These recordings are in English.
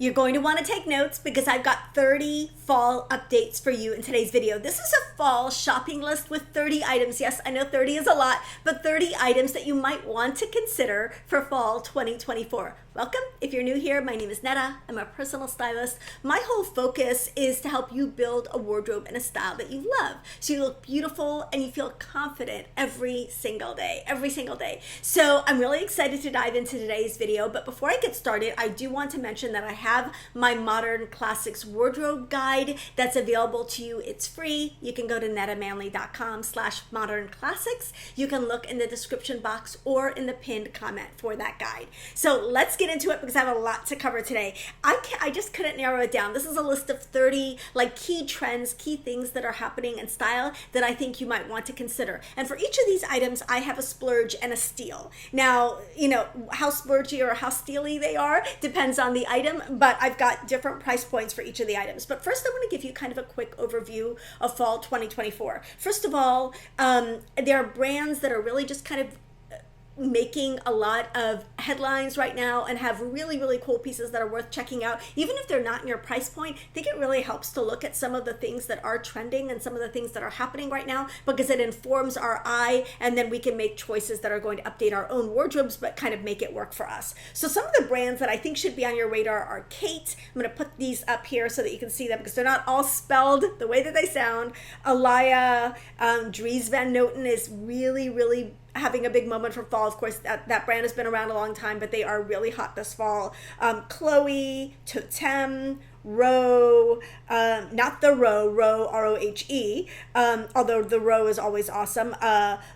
You're going to want to take notes because I've got 30 fall updates for you in today's video. This is a fall shopping list with 30 items. Yes, I know 30 is a lot, but 30 items that you might want to consider for fall 2024. Welcome. If you're new here, my name is Netta. I'm a personal stylist. My whole focus is to help you build a wardrobe and a style that you love. So you look beautiful and you feel confident every single day. So I'm really excited to dive into today's video. But before I get started, I do want to mention that I have my Modern Classics wardrobe guide that's available to you. It's free. You can go to nettamanley.com/modernclassics. You can look in the description box or in the pinned comment for that guide. So let's get into it because I have a lot to cover today. I just couldn't narrow it down. This is a list of 30 key trends, key things that are happening in style that I think you might want to consider. And for each of these items, I have a splurge and a steal. Now, how splurgy or how steely they are depends on the item, but I've got different price points for each of the items. But first, I want to give you kind of a quick overview of fall 2024. First of all, there are brands that are really just kind of making a lot of headlines right now and have really, really cool pieces that are worth checking out. Even if they're not in your price point, I think it really helps to look at some of the things that are trending and some of the things that are happening right now because it informs our eye, and then we can make choices that are going to update our own wardrobes but kind of make it work for us. So some of the brands that I think should be on your radar are Kate. I'm going to put these up here so that you can see them because they're not all spelled the way that they sound. Alaya, Dries Van Noten is really, really having a big moment for fall. Of course, that brand has been around a long time, but they are really hot this fall. Chloe, Totem, Roe, not the Roe, R-O-H-E, although the Roe is always awesome.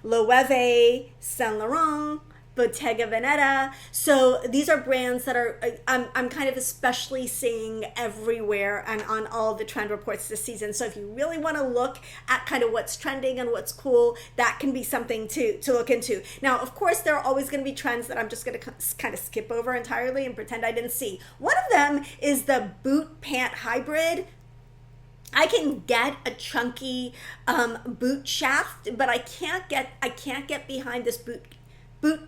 Loewe, Saint Laurent, Bottega Veneta. So these are brands that are I'm kind of especially seeing everywhere and on all the trend reports this season. So if you really want to look at kind of what's trending and what's cool, that can be something to look into. Now, of course, there are always going to be trends that I'm just going to kind of skip over entirely and pretend I didn't see. One of them is the boot pant hybrid. I can get a chunky boot shaft, but I can't get behind this boot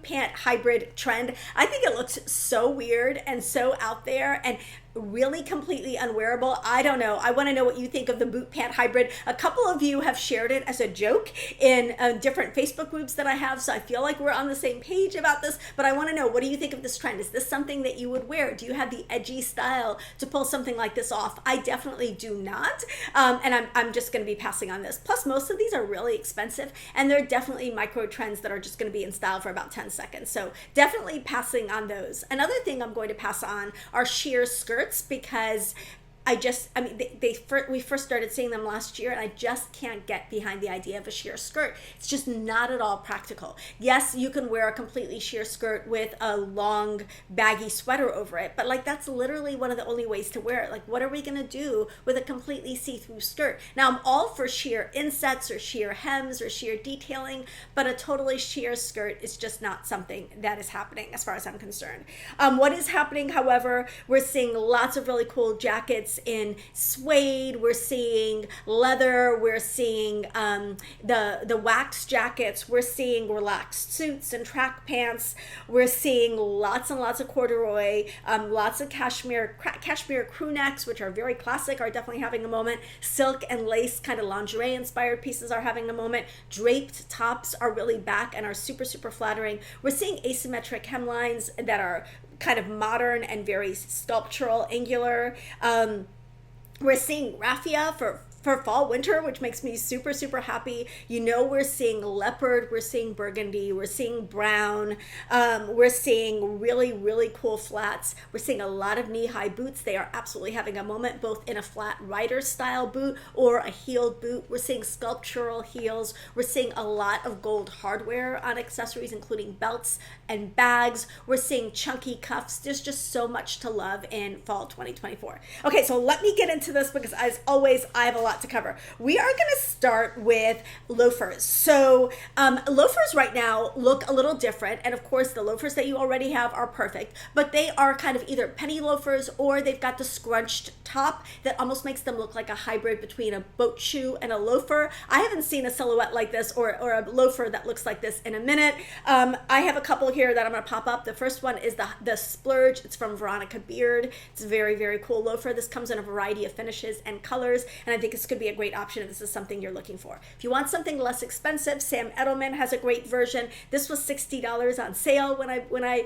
pant hybrid trend. I think it looks so weird and so out there and really completely unwearable. I don't know. I want to know what you think of the boot pant hybrid. A couple of you have shared it as a joke in different Facebook groups that I have, so I feel like we're on the same page about this, but I want to know, what do you think of this trend? Is this something that you would wear? Do you have the edgy style to pull something like this off? I definitely do not, and I'm just going to be passing on this. Plus, most of these are really expensive, and they're definitely micro trends that are just going to be in style for about 10 seconds, so definitely passing on those. Another thing I'm going to pass on are sheer skirts, because we first started seeing them last year, and I just can't get behind the idea of a sheer skirt. It's just not at all practical. Yes, you can wear a completely sheer skirt with a long baggy sweater over it, but that's literally one of the only ways to wear it. What are we going to do with a completely see-through skirt? Now, I'm all for sheer insets or sheer hems or sheer detailing, but a totally sheer skirt is just not something that is happening as far as I'm concerned. What is happening, however, we're seeing lots of really cool jackets in suede, we're seeing leather, we're seeing the wax jackets, we're seeing relaxed suits and track pants, we're seeing lots and lots of corduroy, lots of cashmere crew necks, which are very classic, are definitely having a moment. Silk and lace kind of lingerie inspired pieces are having a moment. Draped tops are really back and are super, super flattering. We're seeing asymmetric hemlines that are kind of modern and very sculptural, angular. We're seeing raffia for fall winter, which makes me super, super happy. We're seeing leopard, we're seeing burgundy, we're seeing brown, we're seeing really, really cool flats. We're seeing a lot of knee-high boots. They are absolutely having a moment, both in a flat rider style boot or a heeled boot. We're seeing sculptural heels. We're seeing a lot of gold hardware on accessories, including belts and bags. We're seeing chunky cuffs. There's just so much to love in fall 2024. Okay, so let me get into this because, as always, I have a lot lot to cover. We are going to start with loafers. So loafers right now look a little different. And of course, the loafers that you already have are perfect, but they are kind of either penny loafers or they've got the scrunched top that almost makes them look like a hybrid between a boat shoe and a loafer. I haven't seen a silhouette like this or a loafer that looks like this in a minute. I have a couple here that I'm going to pop up. The first one is the Splurge. It's from Veronica Beard. It's a very, very cool loafer. This comes in a variety of finishes and colors, and I think this could be a great option if this is something you're looking for. If you want something less expensive, Sam Edelman has a great version. This was $60 on sale when I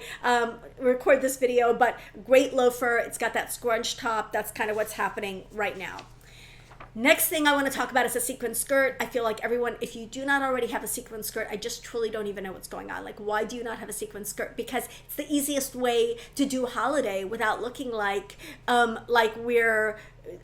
record this video, but great loafer. It's got that scrunch top. That's kind of what's happening right now. Next thing I want to talk about is a sequin skirt. I feel like everyone, if you do not already have a sequin skirt, I just truly don't even know what's going on. Like, why do you not have a sequin skirt? Because it's the easiest way to do holiday without looking like we're,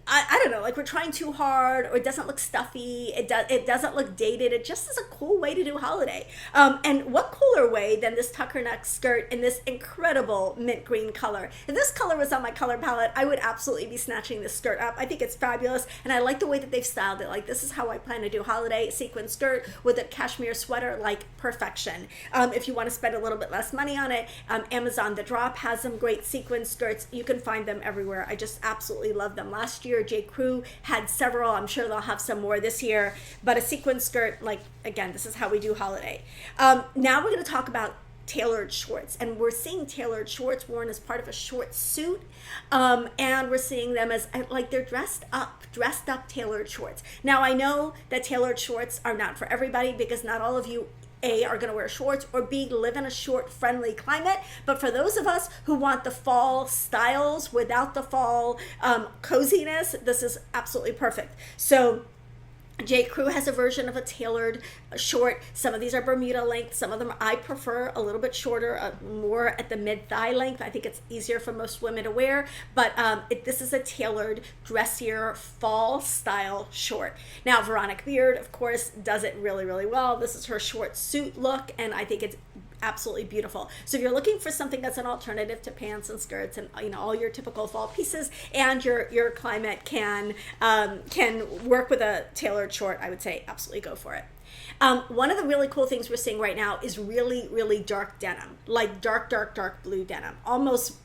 I don't know, like we're trying too hard, or it doesn't look stuffy. It doesn't look dated. It just is a cool way to do holiday. And what cooler way than this tucker neck skirt in this incredible mint green color? If this color was on my color palette, I would absolutely be snatching this skirt up. I think it's fabulous, and I like the way that they've styled it. Like, this is how I plan to do holiday: sequin skirt with a cashmere sweater, like perfection. If you want to spend a little bit less money on it, Amazon The Drop has some great sequin skirts. You can find them everywhere. I just absolutely love them. Last year, J. Crew had several. I'm sure they'll have some more this year. But a sequin skirt, like, again, this is how we do holiday. Now we're going to talk about tailored shorts, and we're seeing tailored shorts worn as part of a short suit, and we're seeing them as like they're dressed up tailored shorts. Now, I know that tailored shorts are not for everybody, because not all of you A, are going to wear shorts, or B, live in a short friendly climate. But for those of us who want the fall styles without the fall coziness, this is absolutely perfect. So J. Crew has a version of a tailored short. Some of these are Bermuda length. Some of them I prefer a little bit shorter, more at the mid-thigh length. I think it's easier for most women to wear. But this is a tailored, dressier, fall style short. Now, Veronica Beard, of course, does it really, really well. This is her short suit look, and I think it's absolutely beautiful. So if you're looking for something that's an alternative to pants and skirts and, you know, all your typical fall pieces, and your climate can work with a tailored short, I would say absolutely go for it. One of the really cool things we're seeing right now is really, really dark denim, like dark blue denim, almost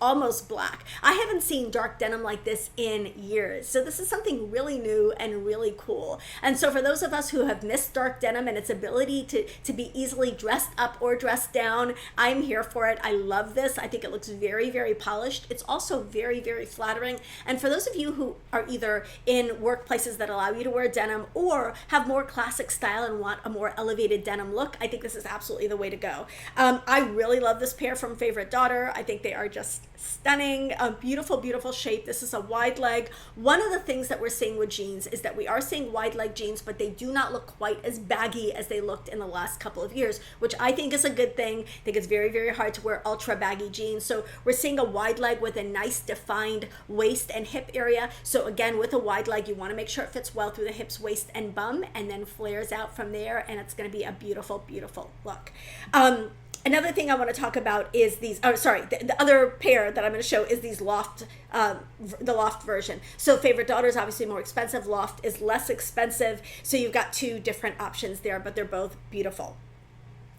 black. I haven't seen dark denim like this in years. So this is something really new and really cool. And so for those of us who have missed dark denim and its ability to be easily dressed up or dressed down, I'm here for it. I love this. I think it looks very, very polished. It's also very, very flattering. And for those of you who are either in workplaces that allow you to wear denim or have more classic style and want a more elevated denim look, I think this is absolutely the way to go. I really love this pair from Favorite Daughter. I think they are just stunning, beautiful, beautiful shape. This is a wide leg. One of the things that we're seeing with jeans is that we are seeing wide leg jeans, but they do not look quite as baggy as they looked in the last couple of years, which I think is a good thing. I think it's very, very hard to wear ultra baggy jeans. So we're seeing a wide leg with a nice defined waist and hip area. So again, with a wide leg, you want to make sure it fits well through the hips, waist, and bum, and then flares out from there, and it's going to be a beautiful, beautiful look. Another thing I want to talk about is these, the other pair that I'm going to show is these loft, the loft version. So Favorite Daughter is obviously more expensive. Loft is less expensive. So you've got two different options there, but they're both beautiful.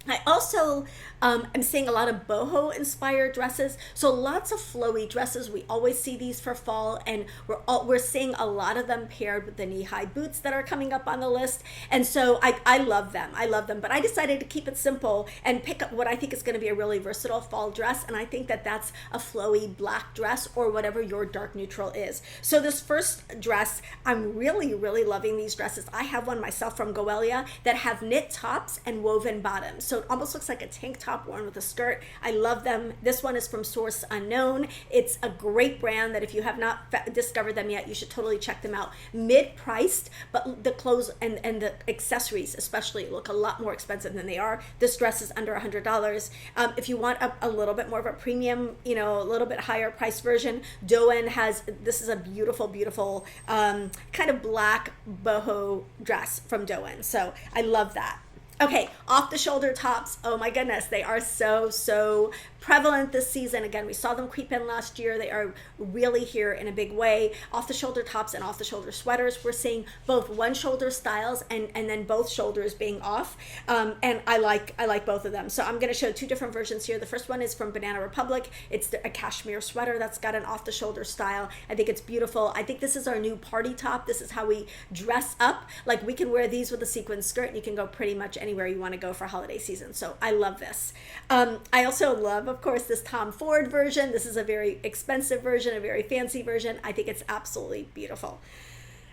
I also am seeing a lot of boho inspired dresses. So lots of flowy dresses. We always see these for fall, and we're seeing a lot of them paired with the knee-high boots that are coming up on the list. And so I love them. I love them. But I decided to keep it simple and pick up what I think is going to be a really versatile fall dress. And I think that that's a flowy black dress or whatever your dark neutral is. So this first dress, I'm really, really loving these dresses. I have one myself from Goelia that have knit tops and woven bottoms. So it almost looks like a tank top worn with a skirt. I love them. This one is from Source Unknown. It's a great brand that if you have not discovered them yet, you should totally check them out. Mid-priced, but the clothes and the accessories especially look a lot more expensive than they are. This dress is under $100. If you want a little bit more of a premium, a little bit higher price version, Doen has, this is a beautiful, beautiful kind of black boho dress from Doen. So I love that. Okay, off the shoulder tops. Oh my goodness, they are so prevalent this season. Again, we saw them creep in last year. They are really here in a big way. Off the shoulder tops and off the shoulder sweaters. We're seeing both one shoulder styles and then both shoulders being off. And I like both of them. So I'm going to show two different versions here. The first one is from Banana Republic. It's a cashmere sweater that's got an off the shoulder style. I think it's beautiful. I think this is our new party top. This is how we dress up. Like, we can wear these with a sequin skirt and you can go pretty much anywhere you want to go for holiday season. So I love this. I also love, of course, this Tom Ford version. This is a very expensive version, a very fancy version. I think it's absolutely beautiful.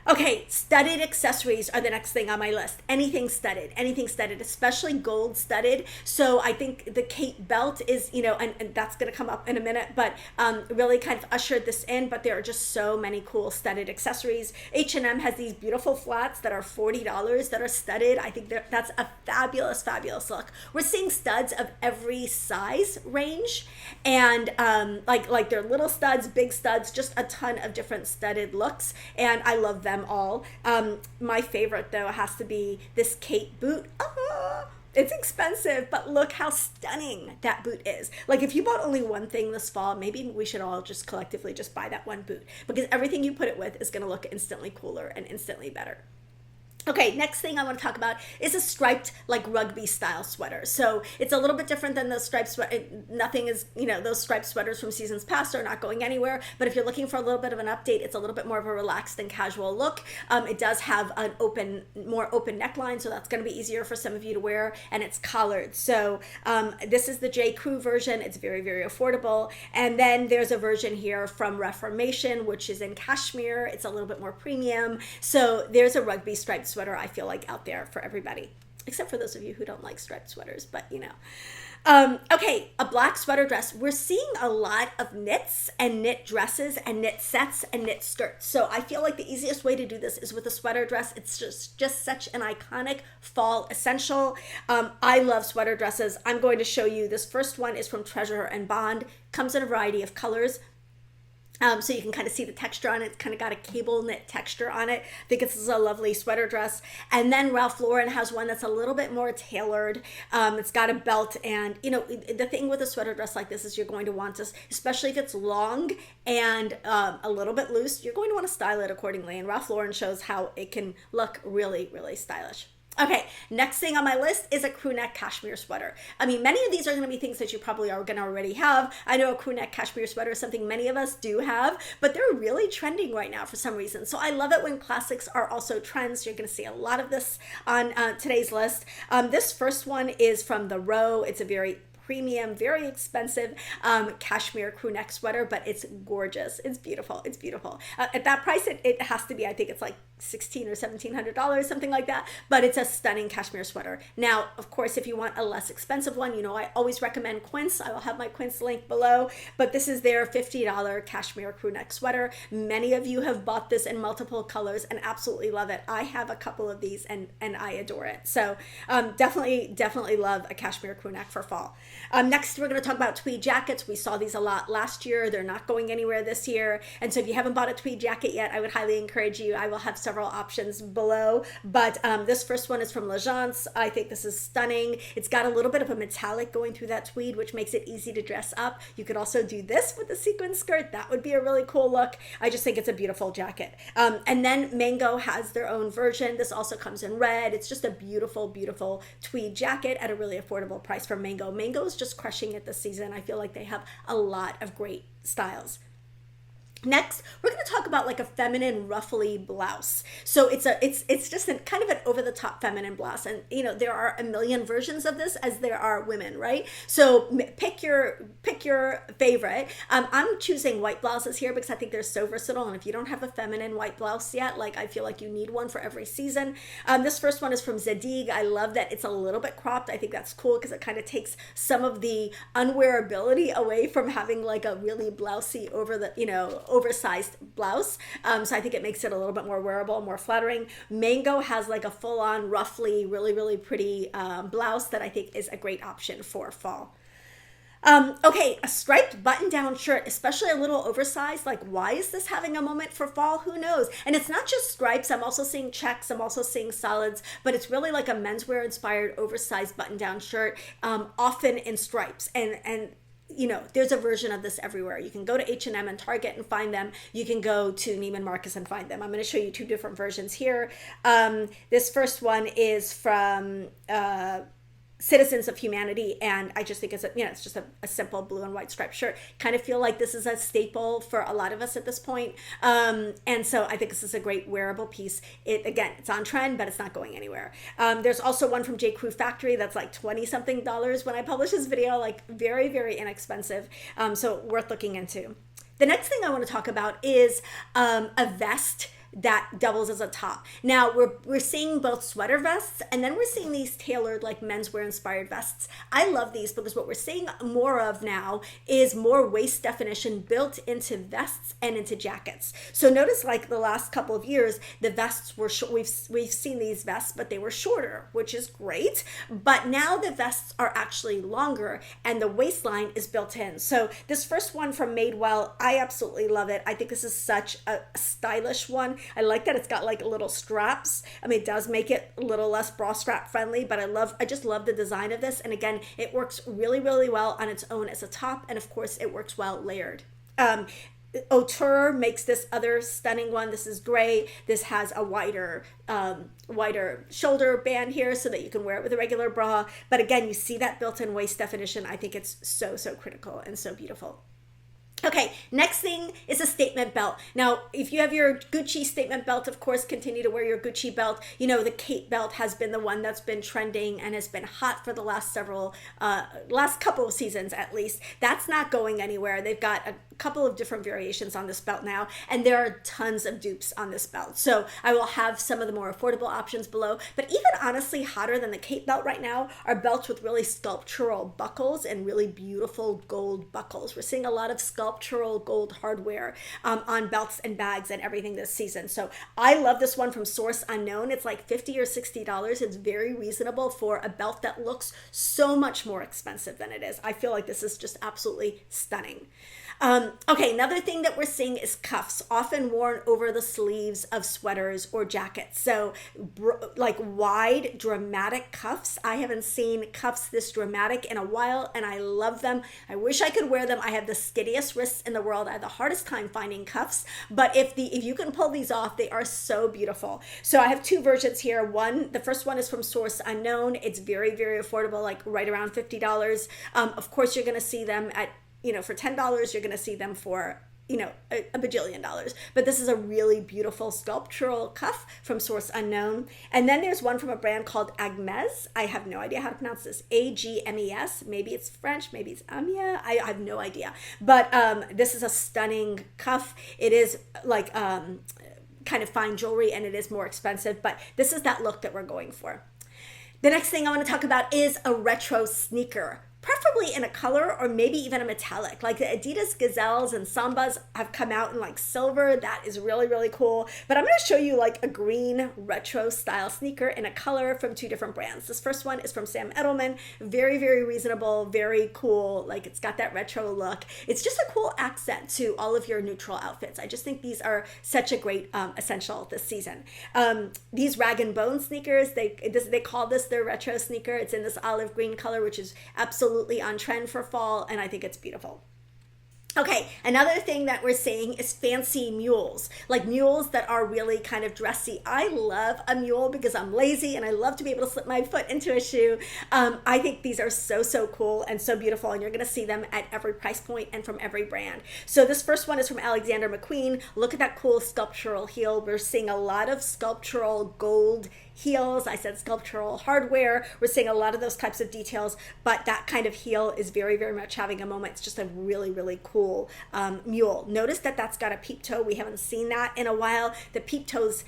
Okay, studded accessories are the next thing on my list. Anything studded, especially gold studded. So I think the Kate belt is, and that's going to come up in a minute, but really kind of ushered this in. But there are just so many cool studded accessories. H&M has these beautiful flats that are $40 that are studded. I think that's a fabulous, fabulous look. We're seeing studs of every size range, and like they're little studs, big studs, just a ton of different studded looks, and I love them all. My favorite though has to be this Kate boot. It's expensive, but look how stunning that boot is. Like, if you bought only one thing this fall, maybe we should all just collectively just buy that one boot, because everything you put it with is going to look instantly cooler and instantly better. Okay, next thing I want to talk about is a striped, like, rugby style sweater. So it's a little bit different than the striped sweater. Nothing is, those striped sweaters from seasons past are not going anywhere. But if you're looking for a little bit of an update, it's a little bit more of a relaxed and casual look. It does have an more open neckline, so that's going to be easier for some of you to wear, and it's collared. So this is the J. Crew version. It's very, very affordable. And then there's a version here from Reformation, which is in cashmere. It's a little bit more premium. So there's a rugby striped sweater, I feel like, out there for everybody, except for those of you who don't like striped sweaters, but okay, a black sweater dress. We're seeing a lot of knits and knit dresses and knit sets and knit skirts. So I feel like the easiest way to do this is with a sweater dress. It's just such an iconic fall essential. I love sweater dresses. I'm going to show you, this first one is from Treasure and Bond. Comes in a variety of colors. So you can kind of see the texture on it. It's kind of got a cable knit texture on it. I think this is a lovely sweater dress. And then Ralph Lauren has one that's a little bit more tailored. It's got a belt, and the thing with a sweater dress like this is you're going to want to, especially if it's long and a little bit loose, you're going to want to style it accordingly. And Ralph Lauren shows how it can look really, really stylish. Okay, next thing on my list is a crew neck cashmere sweater. I mean, many of these are going to be things that you probably are going to already have. I know a crew neck cashmere sweater is something many of us do have, but they're really trending right now for some reason. So I love it when classics are also trends. You're going to see a lot of this on today's list. This first one is from The Row. It's a very premium, very expensive cashmere crew neck sweater, but it's gorgeous. It's beautiful. It's beautiful. At that price, it has to be, I think it's like $1,600 or $1,700, something like that, but it's a stunning cashmere sweater. Now, of course, if you want a less expensive one, I always recommend Quince. I will have my Quince link below, but this is their $50 cashmere crew neck sweater. Many of you have bought this in multiple colors and absolutely love it. I have a couple of these and I adore it. So definitely love a cashmere crew neck for fall. Next, we're going to talk about tweed jackets. We saw these a lot last year. They're not going anywhere this year. And so if you haven't bought a tweed jacket yet, I would highly encourage you. I will have several options below. But this first one is from L'Agence. I think this is stunning. It's got a little bit of a metallic going through that tweed, which makes it easy to dress up. You could also do this with a sequin skirt. That would be a really cool look. I just think it's a beautiful jacket. And then Mango has their own version. This also comes in red. It's just a beautiful, beautiful tweed jacket at a really affordable price from Mango. Mango is just crushing it this season. I feel like they have a lot of great styles. Next, we're going to talk about like a feminine ruffly blouse. So it's just kind of an over-the-top feminine blouse, and there are a million versions of this as there are women, right? So pick your favorite. I'm choosing white blouses here because I think they're so versatile, and if you don't have a feminine white blouse yet, I feel like you need one for every season. This first one is from Zadig. I love that it's a little bit cropped. I think that's cool because it kind of takes some of the unwearability away from having like a really blousy oversized blouse. So I think it makes it a little bit more wearable, more flattering. Mango has like a full-on ruffly, really, really pretty blouse that I think is a great option for fall. Okay, a striped button-down shirt, especially a little oversized. Like, why is this having a moment for fall? Who knows? And it's not just stripes. I'm also seeing checks. I'm also seeing solids, but it's really like a menswear-inspired oversized button-down shirt, often in stripes. And there's a version of this everywhere. You can go to H&M and Target and find them. You can go to Neiman Marcus and find them. I'm going to show you two different versions here. This first one is from Citizens of Humanity, and I just think it's just a simple blue and white striped shirt. Kind of feel like this is a staple for a lot of us at this point, and so I think this is a great wearable piece. It's on trend, but it's not going anywhere. There's also one from J. Crew Factory that's like $20-something when I publish this video, like very, very inexpensive, so worth looking into. The next thing I want to talk about is a vest that doubles as a top. Now we're seeing both sweater vests, and then we're seeing these tailored like menswear inspired vests. I love these because what we're seeing more of now is more waist definition built into vests and into jackets. So notice like the last couple of years, the vests were we've seen these vests, but they were shorter, which is great. But now the vests are actually longer and the waistline is built in. So this first one from Madewell, I absolutely love it. I think this is such a stylish one. I like that it's got like little straps. I mean, it does make it a little less bra strap friendly, but I just love the design of this. And again, it works really, really well on its own as a top. And of course it works well layered. Auteur makes this other stunning one. This is gray. This has a wider shoulder band here so that you can wear it with a regular bra. But again, you see that built-in waist definition. I think it's so, so critical and so beautiful. Okay, next thing is a statement belt. Now, if you have your Gucci statement belt, of course, continue to wear your Gucci belt. The Kate belt has been the one that's been trending and has been hot for the last couple of seasons at least. That's not going anywhere. They've got a couple of different variations on this belt now, and there are tons of dupes on this belt. So I will have some of the more affordable options below, but even honestly hotter than the Kate belt right now are belts with really sculptural buckles and really beautiful gold buckles. We're seeing a lot of sculptural gold hardware on belts and bags and everything this season. So I love this one from Source Unknown. It's like $50 or $60. It's very reasonable for a belt that looks so much more expensive than it is. I feel like this is just absolutely stunning. Okay, another thing that we're seeing is cuffs, often worn over the sleeves of sweaters or jackets. So like wide, dramatic cuffs. I haven't seen cuffs this dramatic in a while, and I love them. I wish I could wear them. I have the skittiest wrists in the world. I have the hardest time finding cuffs, but if you can pull these off, they are so beautiful. So I have two versions here. The first one is from Source Unknown. It's very, very affordable, like right around $50. Of course, you're going to see them at for $10, you're going to see them for, a bajillion dollars. But this is a really beautiful sculptural cuff from Source Unknown. And then there's one from a brand called Agmes. I have no idea how to pronounce this. Agmes. Maybe it's French. Maybe it's Amia. I have no idea. But this is a stunning cuff. It is like kind of fine jewelry, and it is more expensive. But this is that look that we're going for. The next thing I want to talk about is a retro sneaker. Preferably in a color or maybe even a metallic. Like the Adidas Gazelles and Sambas have come out in like silver. That is really, really cool. But I'm going to show you like a green retro style sneaker in a color from two different brands. This first one is from Sam Edelman. Very, very reasonable, very cool. Like it's got that retro look. It's just a cool accent to all of your neutral outfits. I just think these are such a great essential this season. These Rag and Bone sneakers, they call this their retro sneaker. It's in this olive green color, which is absolutely on trend for fall, and I think it's beautiful. Okay, another thing that we're seeing is fancy mules, like mules that are really kind of dressy. I love a mule because I'm lazy and I love to be able to slip my foot into a shoe. I think these are so, so cool and so beautiful, and you're going to see them at every price point and from every brand. So this first one is from Alexander McQueen. Look at that cool sculptural heel. We're seeing a lot of sculptural gold heels. I said sculptural hardware. We're seeing a lot of those types of details, but that kind of heel is very, very much having a moment. It's just a really, really cool mule. Notice that that's got a peep toe. We haven't seen that in a while. The peep toes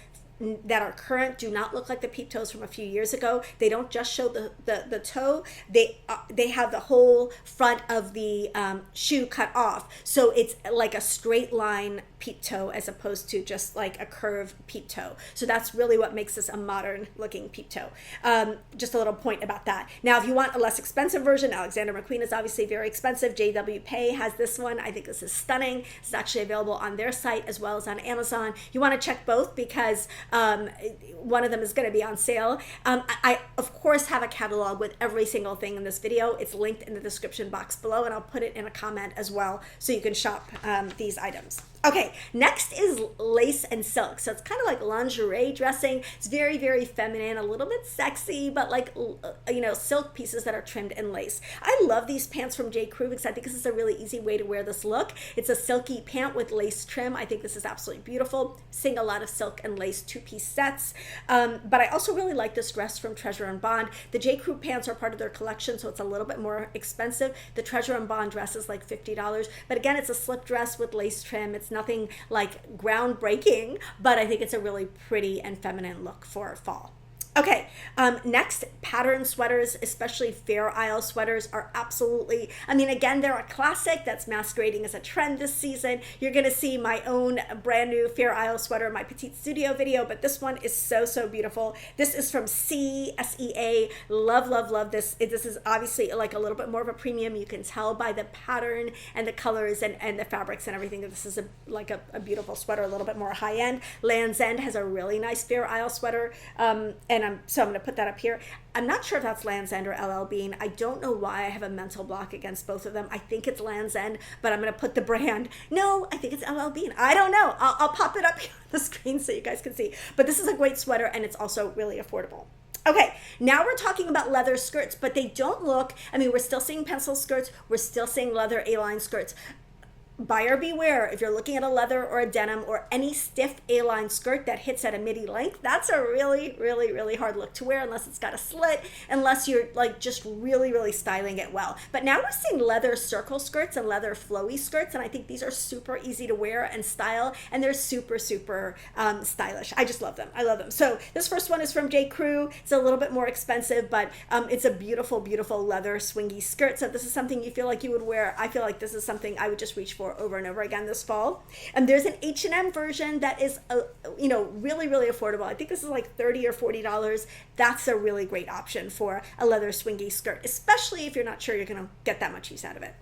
that are current do not look like the peep toes from a few years ago. They don't just show the toe. They have the whole front of the shoe cut off. So it's like a straight line peep toe as opposed to just like a curved peep toe. So that's really what makes this a modern looking peep toe. Just a little point about that. Now, if you want a less expensive version, Alexander McQueen is obviously very expensive. JW Pay has this one. I think this is stunning. It's actually available on their site as well as on Amazon. You want to check both because one of them is going to be on sale. I of course have a catalog with every single thing in this video. It's linked in the description box below, and I'll put it in a comment as well so you can shop these items. Okay, next is lace and silk. So it's kind of like lingerie dressing. It's very, very feminine, a little bit sexy, but like, silk pieces that are trimmed in lace. I love these pants from J. Crew because I think this is a really easy way to wear this look. It's a silky pant with lace trim. I think this is absolutely beautiful. Seeing a lot of silk and lace two-piece sets. But I also really like this dress from Treasure and Bond. The J. Crew pants are part of their collection, so it's a little bit more expensive. The Treasure and Bond dress is like $50. But again, it's a slip dress with lace trim. It's nothing like groundbreaking, but I think it's a really pretty and feminine look for fall. Okay, next, pattern sweaters, especially Fair Isle sweaters, are absolutely, again, they're a classic that's masquerading as a trend this season. You're going to see my own brand new Fair Isle sweater in my Petite Studio video, but this one is so, so beautiful. This is from SEA. Love, love, love this. This is obviously like a little bit more of a premium. You can tell by the pattern and the colors and the fabrics and everything that this is a beautiful sweater, a little bit more high end. Land's End has a really nice Fair Isle sweater, and I'm going to put that up here. I'm not sure if that's Land's End or LL Bean. I don't know why I have a mental block against both of them. I think it's Land's End, but I'm going to put the brand. No, I think it's LL Bean. I don't know. I'll pop it up here on the screen so you guys can see. But this is a great sweater, and it's also really affordable. Okay, now we're talking about leather skirts, but they don't look, we're still seeing pencil skirts. We're still seeing leather A-line skirts. Buyer beware, if you're looking at a leather or a denim or any stiff A-line skirt that hits at a midi length, that's a really, really, really hard look to wear unless it's got a slit, unless you're like just really, really styling it well. But now we're seeing leather circle skirts and leather flowy skirts, and I think these are super easy to wear and style, and they're super, super stylish. I just love them. I love them. So this first one is from J. Crew. It's a little bit more expensive, but it's a beautiful, beautiful leather swingy skirt. So if this is something you feel like you would wear, I feel like this is something I would just reach for over and over again this fall. And there's an H&M version that is really, really affordable. I think this is like $30 or $40. That's a really great option for a leather swingy skirt, especially if you're not sure you're going to get that much use out of it.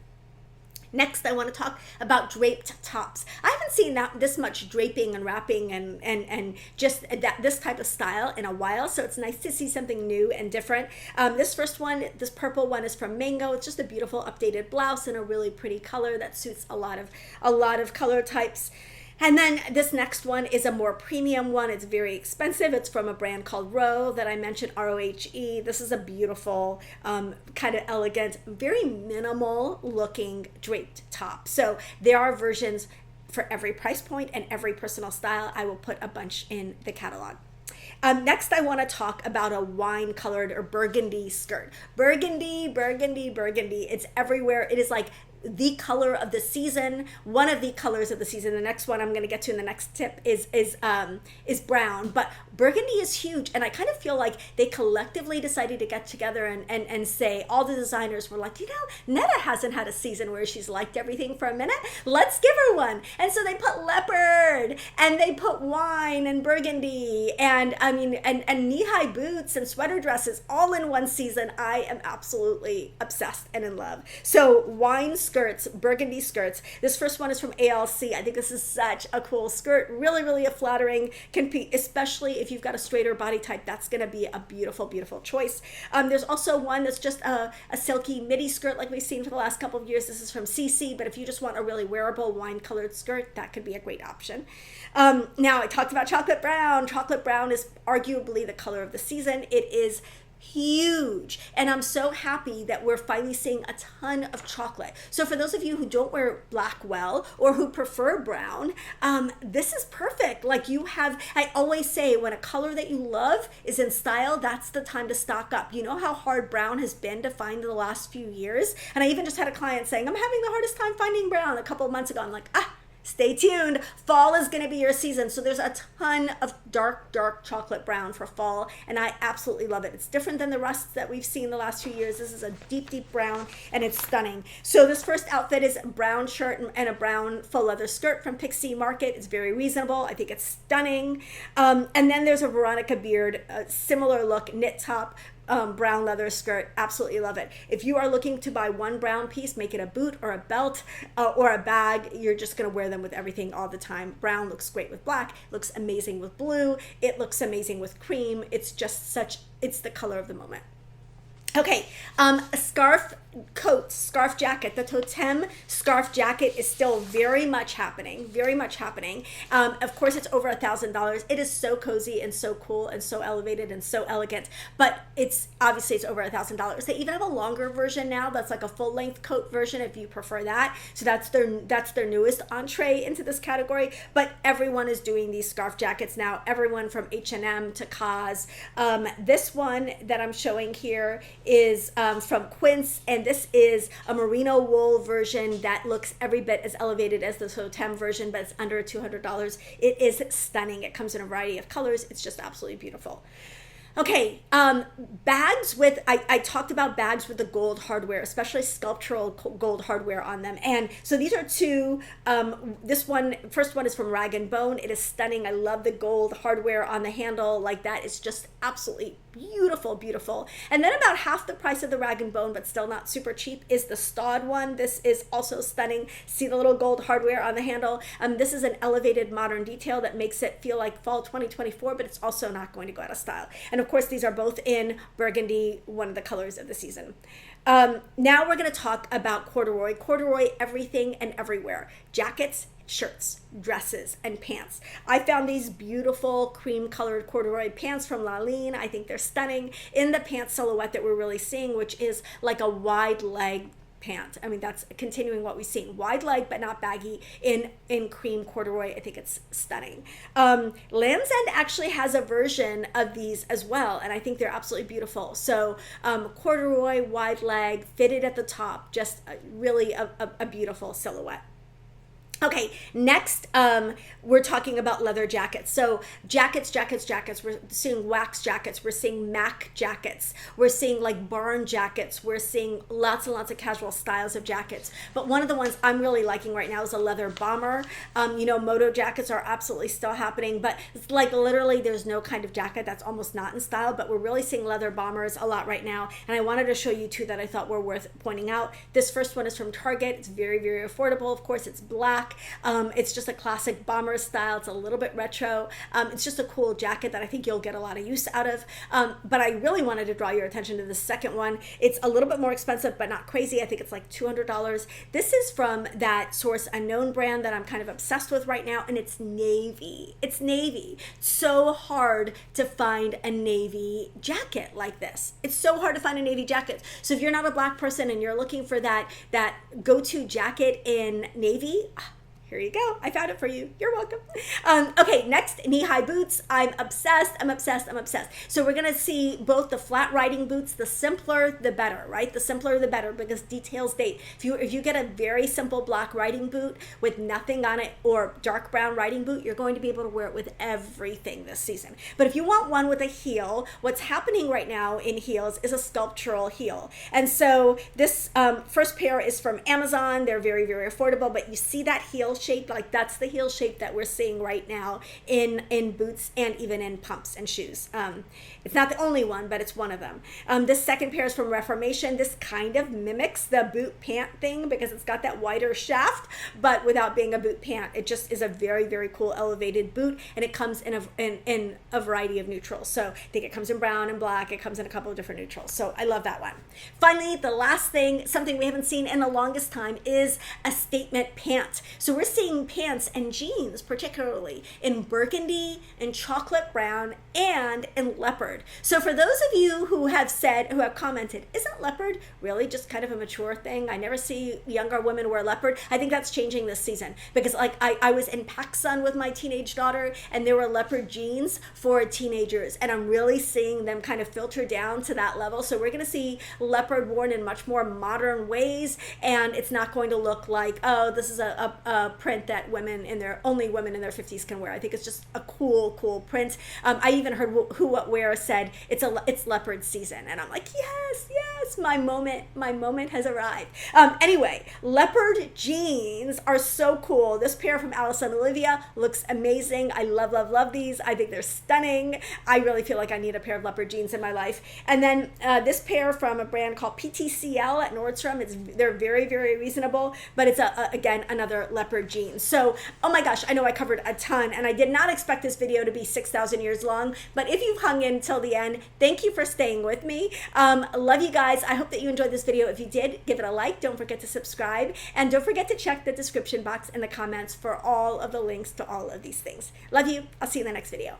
Next, I want to talk about draped tops. I haven't seen this much draping and wrapping and just this type of style in a while, so it's nice to see something new and different. This first one, this purple one, is from Mango. It's just a beautiful updated blouse in a really pretty color that suits a lot of color types. And then this next one is a more premium one. It's very expensive. It's from a brand called Roe that I mentioned, ROHE. This is a beautiful, kind of elegant, very minimal looking draped top. So there are versions for every price point and every personal style. I will put a bunch in the catalog. Next, I want to talk about a wine colored or burgundy skirt. Burgundy, burgundy, burgundy. It's everywhere. It is like the color of the season, one of the colors of the season. The next one I'm going to get to in the next tip is brown, but burgundy is huge, and I kind of feel like they collectively decided to get together and say, all the designers were like, Netta hasn't had a season where she's liked everything for a minute. Let's give her one. And so they put leopard, and they put wine and burgundy, and and knee-high boots and sweater dresses all in one season. I am absolutely obsessed and in love. So wine skirts, burgundy skirts. This first one is from ALC. I think this is such a cool skirt. Really, really a flattering, especially if you've got a straighter body type. That's going to be a beautiful, beautiful choice. There's also one that's just a silky midi skirt like we've seen for the last couple of years. This is from CC, but if you just want a really wearable wine-colored skirt, that could be a great option. Now, I talked about chocolate brown. Chocolate brown is arguably the color of the season. It is huge, and I'm so happy that we're finally seeing a ton of chocolate. So for those of you who don't wear black well or who prefer brown, this is perfect. Like I always say, when a color that you love is in style, that's the time to stock up. You know how hard brown has been to find in the last few years? And I even just had a client saying, I'm having the hardest time finding brown a couple of months ago. I'm like, stay tuned. Fall is going to be your season. So there's a ton of dark, dark chocolate brown for fall, and I absolutely love it. It's different than the rusts that we've seen the last few years. This is a deep, deep brown, and it's stunning. So this first outfit is a brown shirt and a brown faux leather skirt from Pixie Market. It's very reasonable. I think it's stunning. And then there's a Veronica Beard, similar look, knit top, brown leather skirt. Absolutely love it. If you are looking to buy one brown piece, make it a boot or a belt or a bag. You're just going to wear them with everything all the time. Brown looks great with black, looks amazing with blue, it looks amazing with cream. It's just it's the color of the moment. Okay, a scarf coat, scarf jacket. The totem scarf jacket is still very much happening, very much happening. Of course, it's over $1,000. It is so cozy and so cool and so elevated and so elegant, but it's obviously it's over $1,000. They even have a longer version now that's like a full length coat version if you prefer that. So that's their newest entree into this category. But everyone is doing these scarf jackets now. Everyone from H&M to Cos. This one that I'm showing here is from Quince, and this is a merino wool version that looks every bit as elevated as the totem version, but it's under $200. It is stunning. It comes in a variety of colors. It's just absolutely beautiful. Okay, bags with, I talked about bags with the gold hardware, especially sculptural gold hardware on them. And so these are two, first one is from Rag & Bone. It is stunning. I love the gold hardware on the handle. Like that is just absolutely beautiful, beautiful. And then about half the price of the Rag & Bone, but still not super cheap, is the Stod one. This is also stunning. See the little gold hardware on the handle? This is an elevated modern detail that makes it feel like fall 2024, but it's also not going to go out of style. And of course, these are both in burgundy, one of the colors of the season. Now we're going to talk about corduroy. Corduroy everything and everywhere. Jackets, shirts, dresses, and pants. I found these beautiful cream colored corduroy pants from Laline. I think they're stunning in the pant silhouette that we're really seeing, which is like a wide leg pant. I mean, that's continuing what we've seen. Wide leg, but not baggy in cream corduroy. I think it's stunning. Land's End actually has a version of these as well, and I think they're absolutely beautiful. So corduroy, wide leg, fitted at the top, just really a beautiful silhouette. Okay, next we're talking about leather jackets. So jackets. We're seeing wax jackets. We're seeing Mac jackets. We're seeing like barn jackets. We're seeing lots and lots of casual styles of jackets. But one of the ones I'm really liking right now is a leather bomber. Moto jackets are absolutely still happening, but it's like literally there's no kind of jacket that's almost not in style, but we're really seeing leather bombers a lot right now. And I wanted to show you two that I thought were worth pointing out. This first one is from Target. It's very, very affordable. Of course, it's black. It's just a classic bomber style. It's a little bit retro. It's just a cool jacket that I think you'll get a lot of use out of. But I really wanted to draw your attention to the second one. It's a little bit more expensive, but not crazy. I think it's like $200. This is from that Source Unknown brand that I'm kind of obsessed with right now, and it's navy. It's navy. It's so hard to find a navy jacket like this. It's so hard to find a navy jacket. So if you're not a black person and you're looking for that go-to jacket in navy, here you go. I found it for you. You're welcome. Okay, next, knee-high boots. I'm obsessed. So we're going to see both the flat riding boots, the simpler, the better, right? The simpler, the better, because details date. If you get a very simple black riding boot with nothing on it, or dark brown riding boot, you're going to be able to wear it with everything this season. But if you want one with a heel, what's happening right now in heels is a sculptural heel. And so this first pair is from Amazon. They're very, very affordable, but you see that heel shape, like that's the heel shape that we're seeing right now in boots and even in pumps and shoes. It's not the only one, but it's one of them. This second pair is from Reformation. This kind of mimics the boot pant thing because it's got that wider shaft, but without being a boot pant. It just is a very, very cool elevated boot, and it comes in a variety of neutrals. So I think it comes in brown and black. It comes in a couple of different neutrals. So I love that one. Finally, the last thing, something we haven't seen in the longest time, is a statement pant. So we're seeing pants and jeans, particularly in burgundy, in chocolate brown, and in leopard. So for those of you who have commented, isn't leopard really just kind of a mature thing? I never see younger women wear leopard. I think that's changing this season because like I was in PacSun with my teenage daughter, and there were leopard jeans for teenagers, and I'm really seeing them kind of filter down to that level. So we're going to see leopard worn in much more modern ways, and it's not going to look like, oh, this is a print that only women in their 50s can wear. I think it's just a cool print. I even heard Who What Wear said it's leopard season, and I'm like, yes, my moment has arrived. Anyway, leopard jeans are so cool. This pair from Alice and Olivia looks amazing. I love these. I think they're stunning. I really feel like I need a pair of leopard jeans in my life. And then this pair from a brand called PTCL at Nordstrom. They're very, very reasonable, but it's again another leopard jean. So, oh my gosh, I know I covered a ton, and I did not expect this video to be 6,000 years long, but if you've hung in till the end, thank you for staying with me. Love you guys. I hope that you enjoyed this video. If you did, give it a like. Don't forget to subscribe, and don't forget to check the description box in the comments for all of the links to all of these things. Love you. I'll see you in the next video.